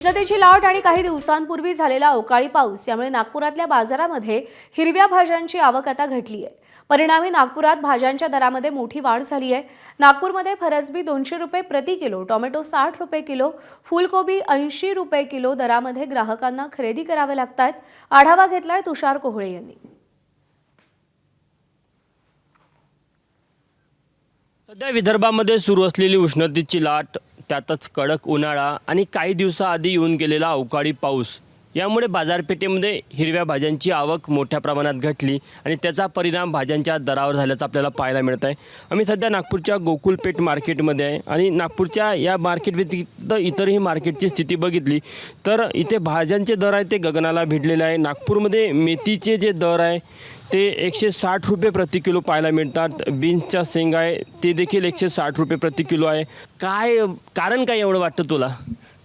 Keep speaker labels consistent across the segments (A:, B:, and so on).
A: उष्णतेची लाट आणि काही दिवसांपूर्वी झालेला अवकाळी पाऊस यामुळे नागपुरातल्या बाजारामध्ये हिरव्या भाज्यांची आवक आता घटली आहे। परिणामी नागपुरात भाज्यांच्या दरामध्ये मोठी वाढ झाली आहे। नागपूरमध्ये फरसबी 200 रुपये प्रति किलो, टोमॅटो 60 रुपये किलो, फुलकोबी 80 रुपये किलो दरामध्ये ग्राहकांना खरेदी करावे लागतात। आढावा घेतलाय तुषार कोहळे यांनी।
B: सध्या विदर्भामध्ये सुरू असलेली उष्णतेची लाट, त्यातच कडक उन्हाळा आणि काही दिवसाआधी येऊन गेलेला अवकाळी पाऊस यामुळे बाजारपेठेमध्ये हिरव्या भाज्यांची आवक मोठ्या प्रमाणात घटली आणि त्याचा परिणाम भाज्यांच्या दरावर झाल्याचं आपल्याला पाहायला मिळत आहे। आम्ही सध्या नागपूरच्या गोकुलपेठ मार्केटमध्ये आहे आणि नागपूरच्या या मार्केट व्यतिरिक्त इतरही मार्केटची स्थिती बघितली तर इथे भाज्यांचे दर आहे ते गगनाला भिडलेले आहे। नागपूरमध्ये मेथीचे जे दर आहे ते 160 रुपये प्रति किलो पाहायला मिळतात। बीन्सच्या शेंगा आहे ते देखील 160 रुपये प्रति किलो आहे। काय कारण काय एवढं वाटतं तुला?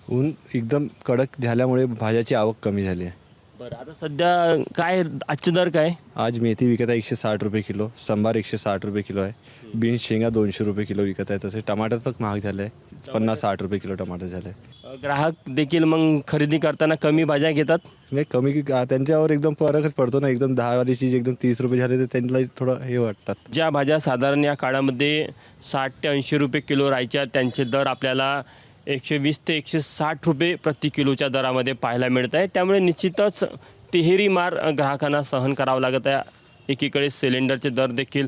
C: ऊन एकदम कडक झाल्यामुळे भाज्याची आवक कमी झाली आहे।
B: बरं, आता सध्या काय आजचे दर काय?
C: आज मेथी विकत आहे 160 रुपये किलो, संभार 160 रुपये किलो आहे, बीन्स शेंगा 200 रुपये किलो विकत आहे। तसे टमाटर तर महाग झाले आहे, 50-60 रुपये किलो टमाटर झाले आहे।
B: ग्राहक देखील मग खरेदी करताना कमी भाज्या घेतात?
C: नाही कमी की त्यांच्यावर एकदम फरकच पडतो ना। एकदम 10 वाली चीज एकदम 30 रुपये झाले तर त्यांना थोडं हे वाटतात।
B: ज्या भाज्या साधारण या काळामध्ये 60 ते 80 रुपये किलो राहायच्या त्यांचे दर आपल्याला 120 ते 160 रुपये प्रति किलोच्या दरामध्ये पाहायला मिळत आहे। त्यामुळे निश्चितच तिहेरी मार ग्राहकांना सहन करावं लागत आहे। एकीकडे सिलेंडरचे दर देखील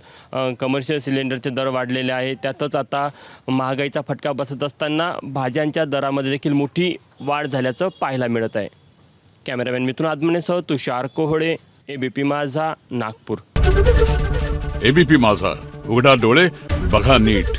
B: कमर्शियल सिलेंडरचे दर वाढलेले आहे, त्यातच आता महागाईचा फटका बसत असताना भाज्यांच्या दरामध्ये देखील मोठी वाढ झाल्याचं पाहायला मिळत आहे। कॅमेरामॅन मिथुन आदमनेसह तुषार कोहळे, एबीपी माझा, नागपूर।
D: एबीपी माझा, उघडा डोळे बघा नीट।